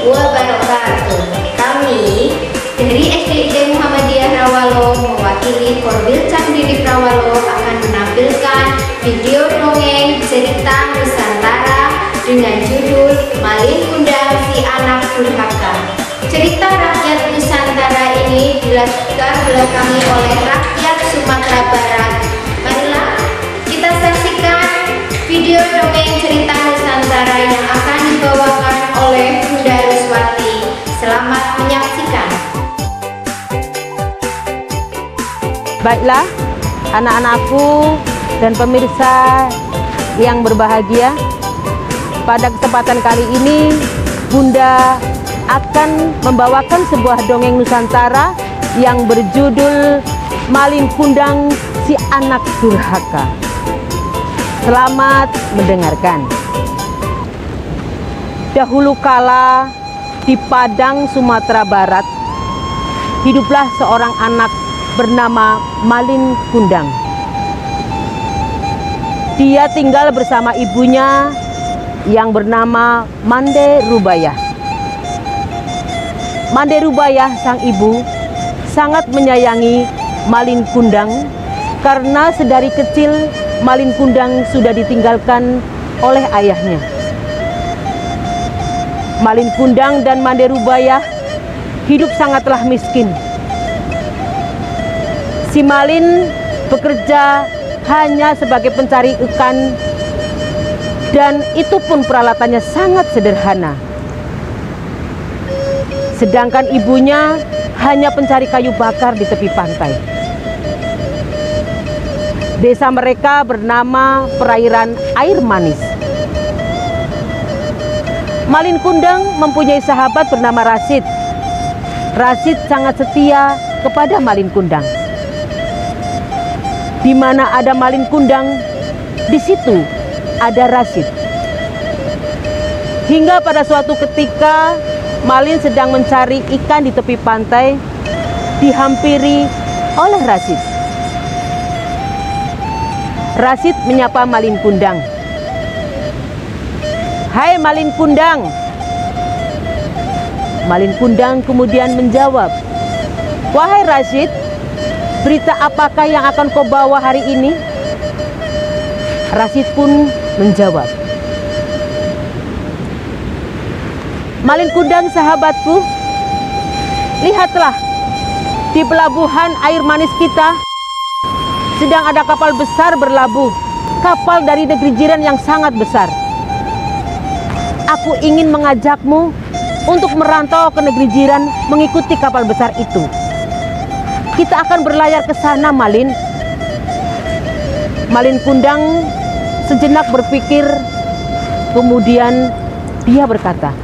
wabarakatuh. Kami dari SDIT Muhammadiyah Rawalo mewakili Korwilcam Didik Rawalo akan menampilkan video dongeng cerita Nusantara dengan judul Malin Kundang Si Anak Durhaka. Cerita rakyat Nusantara ini dilatar belakangi oleh rakyat Sumatera Barat. Marilah kita saksikan video dongeng cerita Nusantara yang akan dibawakan oleh Bunda Ruswati. Selamat menyaksikan. Baiklah, anak-anakku dan pemirsa yang berbahagia, pada kesempatan kali ini Bunda akan membawakan sebuah dongeng Nusantara yang berjudul Malin Kundang Si Anak Durhaka. Selamat mendengarkan. Dahulu kala di Padang, Sumatera Barat, hiduplah seorang anak bernama Malin Kundang. Dia tinggal bersama ibunya yang bernama Mande Rubayah. Mande Rubayah, sang ibu, sangat menyayangi Malin Kundang karena sedari kecil Malin Kundang sudah ditinggalkan oleh ayahnya. Malin Kundang dan Mande Rubayah hidup sangatlah miskin. Si Malin bekerja hanya sebagai pencari ikan, dan itu pun peralatannya sangat sederhana. Sedangkan ibunya hanya pencari kayu bakar di tepi pantai. Desa mereka bernama Perairan Air Manis. Malin Kundang mempunyai sahabat bernama Rasid. Rasid sangat setia kepada Malin Kundang. Di mana ada Malin Kundang, di situ ada Rasid. Hingga pada suatu ketika Malin sedang mencari ikan di tepi pantai, dihampiri oleh Rasid. Rasid menyapa Malin Kundang. "Hai Malin Kundang." Malin Kundang kemudian menjawab, "Wahai Rasid, berita apakah yang akan kau bawa hari ini?" Rasid pun menjawab, "Malin Kundang sahabatku, lihatlah, di pelabuhan Air Manis kita sedang ada kapal besar berlabuh, kapal dari negeri jiran yang sangat besar. Aku ingin mengajakmu untuk merantau ke negeri jiran mengikuti kapal besar itu. Kita akan berlayar ke sana, Malin." Malin Kundang sejenak berpikir, kemudian dia berkata,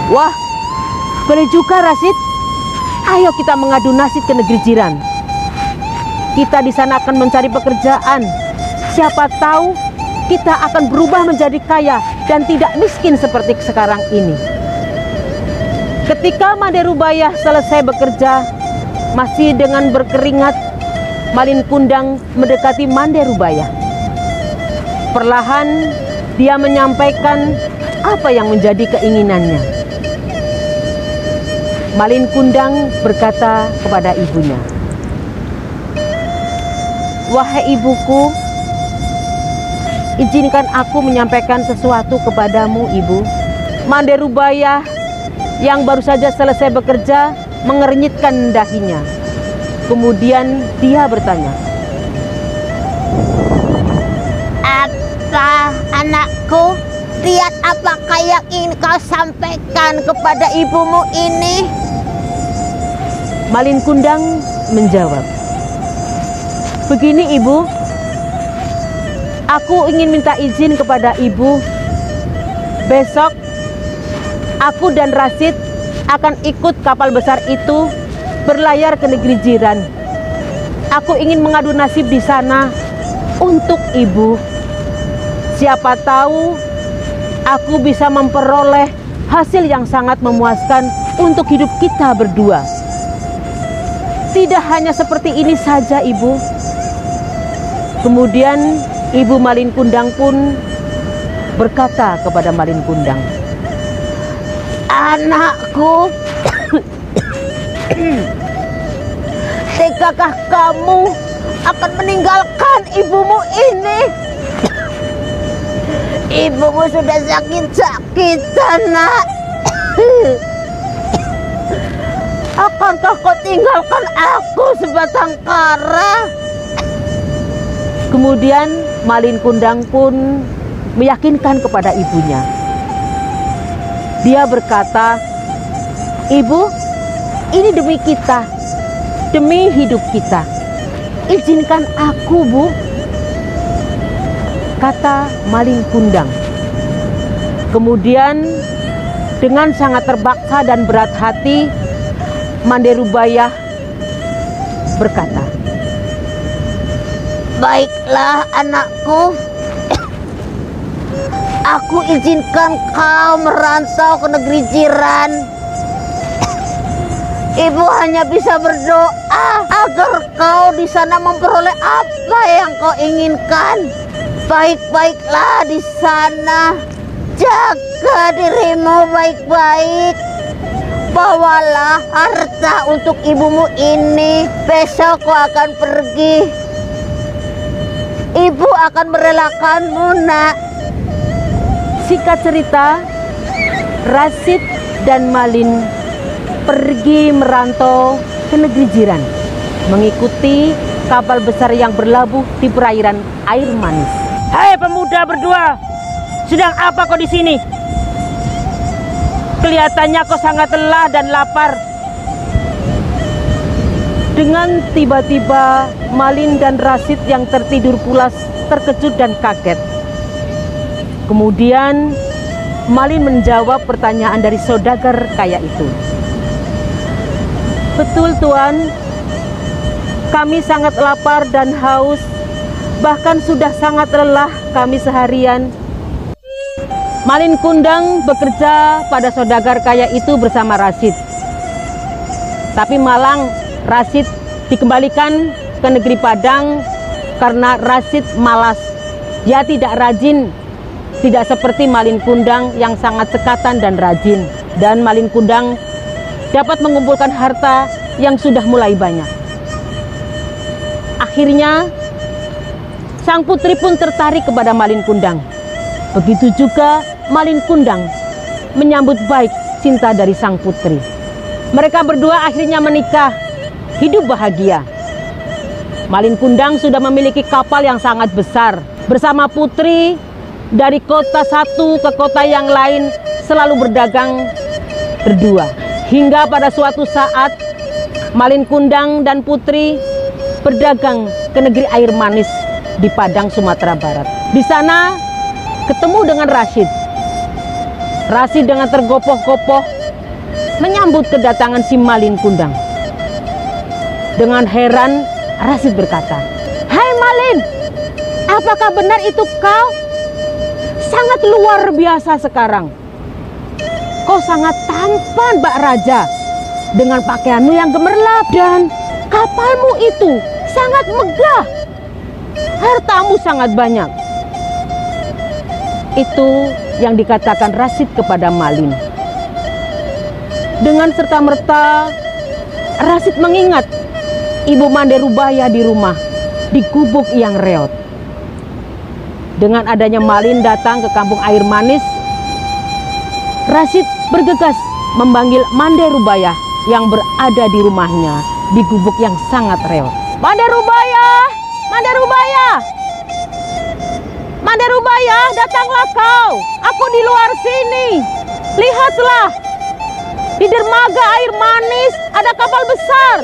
"Wah, boleh juga Rasid. Ayo kita mengadu nasib ke negeri jiran. Kita di sana akan mencari pekerjaan. Siapa tahu kita akan berubah menjadi kaya dan tidak miskin seperti sekarang ini." Ketika Mande Rubayah selesai bekerja, masih dengan berkeringat, Malin Kundang mendekati Mande Rubayah. Perlahan dia menyampaikan apa yang menjadi keinginannya. Malin Kundang berkata kepada ibunya, "Wahai ibuku, izinkan aku menyampaikan sesuatu kepadamu, Ibu." Mande Rubayah yang baru saja selesai bekerja mengernyitkan dahinya. Kemudian dia bertanya, "Apa anakku? Lihat apakah yang ingin kau sampaikan kepada ibumu ini?" Malin Kundang menjawab, "Begini Ibu, aku ingin minta izin kepada Ibu. Besok aku dan Rasid akan ikut kapal besar itu berlayar ke negeri jiran. Aku ingin mengadu nasib di sana untuk Ibu. Siapa tahu aku bisa memperoleh hasil yang sangat memuaskan untuk hidup kita berdua. Tidak hanya seperti ini saja, Ibu." Kemudian Ibu Malin Kundang pun berkata kepada Malin Kundang, Anakku, tegakah kamu akan meninggalkan ibumu ini? Ibumu sudah sakit-sakitan, nak. Akankah kau tinggalkan aku sebatang kara? Kemudian Malin Kundang pun meyakinkan kepada ibunya. Dia berkata, "Ibu, ini demi kita, demi hidup kita. Izinkan aku, Bu," kata Malin Kundang. Kemudian dengan sangat terpaksa dan berat hati, Manderubayah berkata, "Baiklah anakku, aku izinkan kau merantau ke negeri jiran. Ibu hanya bisa berdoa agar kau di sana memperoleh apa yang kau inginkan. Baik-baiklah di sana, jaga dirimu baik-baik. Bawalah harta untuk ibumu ini. Besok kau akan pergi. Ibu akan merelakanmu, nak." Singkat cerita, Rasid dan Malin pergi merantau ke negeri jiran, mengikuti kapal besar yang berlabuh di perairan air manis. Hei pemuda berdua, sedang apa kau di sini? Kelihatannya kau sangat lelah dan lapar. Dengan tiba-tiba Malin dan Rasid yang tertidur pulas terkejut dan kaget. Kemudian Malin menjawab pertanyaan dari saudagar kaya itu. "Betul Tuan, kami sangat lapar dan haus, bahkan sudah sangat lelah kami seharian." Malin Kundang bekerja pada saudagar kaya itu bersama Rasid. Tapi malang Rasid dikembalikan ke negeri Padang karena Rasid malas. Dia tidak rajin, tidak seperti Malin Kundang yang sangat sekatan dan rajin. Dan Malin Kundang dapat mengumpulkan harta yang sudah mulai banyak. Akhirnya sang putri pun tertarik kepada Malin Kundang. Begitu juga Malin Kundang menyambut baik cinta dari sang putri. Mereka berdua akhirnya menikah, hidup bahagia. Malin Kundang sudah memiliki kapal yang sangat besar. Bersama putri, dari kota satu ke kota yang lain selalu berdagang berdua. Hingga pada suatu saat Malin Kundang dan putri berdagang ke negeri air manis di Padang, Sumatera Barat. Di sana ketemu dengan Rasid. Rasid dengan tergopoh-gopoh menyambut kedatangan si Malin Kundang. Dengan heran Rasid berkata, "Hai Malin, apakah benar itu kau? Sangat luar biasa sekarang. Kau sangat tampan, Mbak Raja, dengan pakaianmu yang gemerlap dan kapalmu itu sangat megah. Hartamu sangat banyak." Itu yang dikatakan Rasid kepada Malin. Dengan serta-merta Rasid mengingat Ibu Manderubayah di rumah, di gubuk yang reot. Dengan adanya Malin datang ke kampung air manis, Rasid bergegas memanggil Manderubayah yang berada di rumahnya di gubuk yang sangat reot. "Manderubayah! Manderubayah! Manderubayah, datanglah kau. Aku di luar sini. Lihatlah, di dermaga air manis ada kapal besar,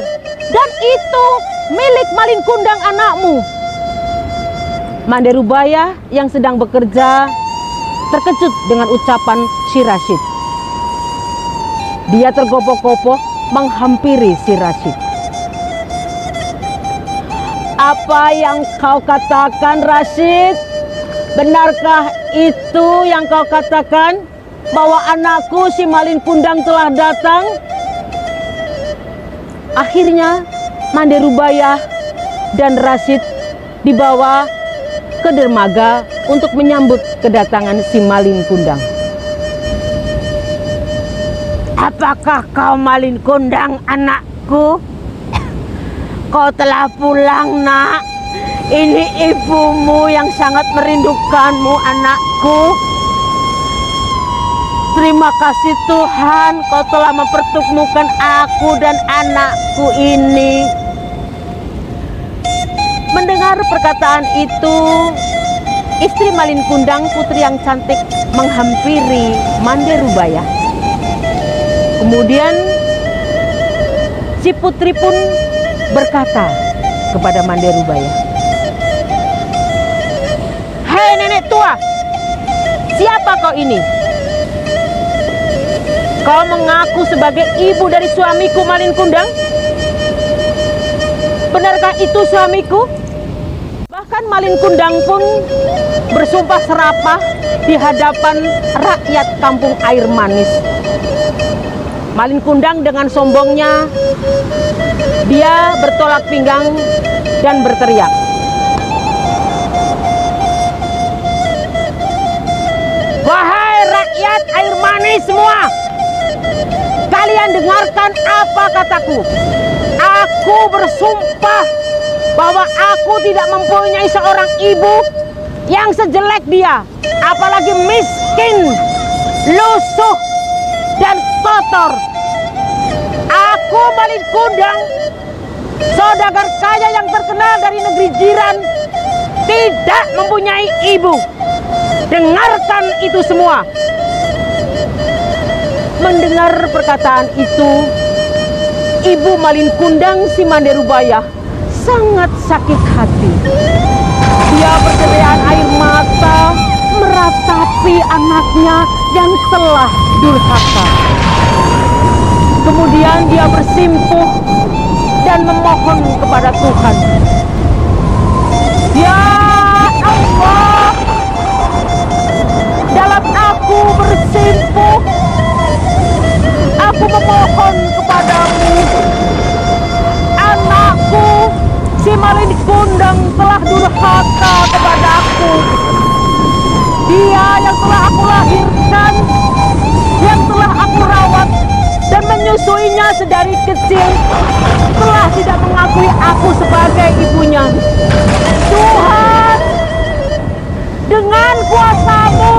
dan itu milik Malin Kundang anakmu." Manderubayah yang sedang bekerja terkejut dengan ucapan si Rasid. Dia tergopoh-gopoh menghampiri si Rasid. "Apa yang kau katakan, Rasid? Benarkah itu yang kau katakan, bahwa anakku si Malin Kundang telah datang?" Akhirnya Manderubayah dan Rasid dibawa ke dermaga untuk menyambut kedatangan si Malin Kundang. Apakah kau Malin Kundang anakku? Kau telah pulang, nak. Ini ibumu yang sangat merindukanmu, anakku. Terima kasih Tuhan, kau telah mempertemukan aku dan anakku ini. Mendengar perkataan itu, istri Malin Kundang, putri yang cantik, menghampiri Mande Rubaya. Kemudian si putri pun berkata kepada Mande Rubaya, "Hei nenek tua, siapa kau ini? Kau mengaku sebagai ibu dari suamiku Malin Kundang? Benarkah itu suamiku?" Bahkan Malin Kundang pun bersumpah serapah di hadapan rakyat kampung Air Manis. Malin Kundang dengan sombongnya, dia bertolak pinggang dan berteriak, "Wahai rakyat Air Manis semua, kalian dengarkan apa kataku. Aku bersumpah bahwa aku tidak mempunyai seorang ibu yang sejelek dia, apalagi miskin, lusuh, dan kotor. Aku Malin Kundang, saudagar kaya yang terkenal dari negeri jiran, tidak mempunyai ibu. Dengarkan itu semua." Mendengar perkataan itu, ibu Malin Kundang si Mande Rubaya sangat sakit hati. Dia berderean air mata meratapi anaknya yang telah durhaka. Kemudian dia bersimpuh dan memohon kepada Tuhan, "Ya Allah, dalam aku bersimpuh, aku memohon kepadamu. Anakku si Malin Kundang telah durhaka kepadaku. Dia yang telah aku lahirkan, yang telah aku rawat dan menyusuinya sedari kecil, telah tidak mengakui aku sebagai ibunya. Tuhan, dengan kuasa-Mu,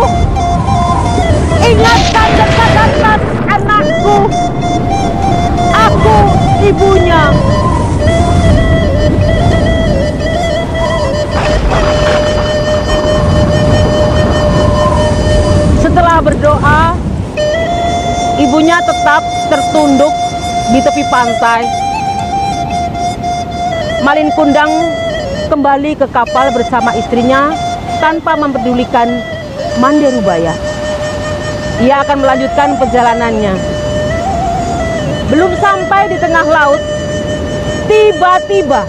ingatkan dan sadarkan anakku. Aku ibunya." Setelah berdoa, ibunya tetap tertunduk di tepi pantai. Malin Kundang kembali ke kapal bersama istrinya tanpa mempedulikan Mande Rubaya. Ia akan melanjutkan perjalanannya. Belum sampai di tengah laut, tiba-tiba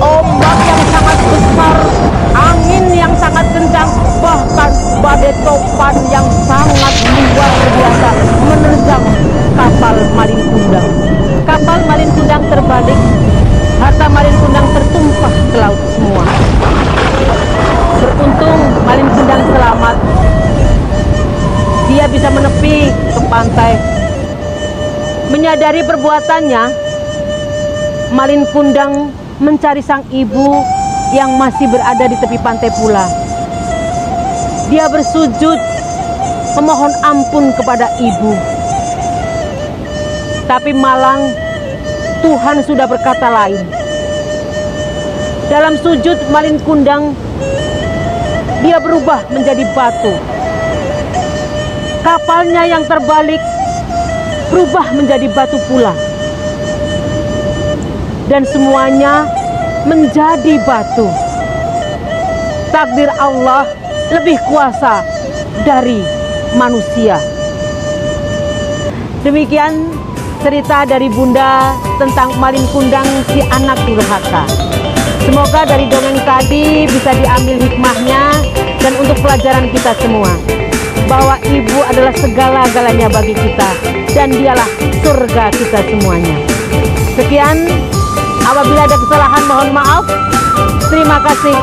ombak yang sangat besar, angin yang sangat kencang, bahkan badai topan yang sangat luar biasa menerjang kapal Malin Kundang. Kapal Malin Kundang terbalik, harta Malin Kundang tertumpah ke laut semua. Beruntung Malin Kundang selamat. Dia bisa menepi ke pantai. Menyadari perbuatannya, Malin Kundang mencari sang ibu yang masih berada di tepi pantai pula. Dia bersujud memohon ampun kepada ibu. Tapi malang Tuhan sudah berkata lain. Dalam sujud Malin Kundang, dia berubah menjadi batu. Kapalnya yang terbalik berubah menjadi batu pula. Dan semuanya menjadi batu. Takdir Allah lebih kuasa dari manusia. Demikian cerita dari Bunda tentang Malin Kundang si anak durhaka. Semoga dari dongeng tadi bisa diambil hikmahnya dan untuk pelajaran kita semua, bahwa ibu adalah segala-galanya bagi kita dan dialah surga kita semuanya. Sekian, apabila ada kesalahan mohon maaf. Terima kasih.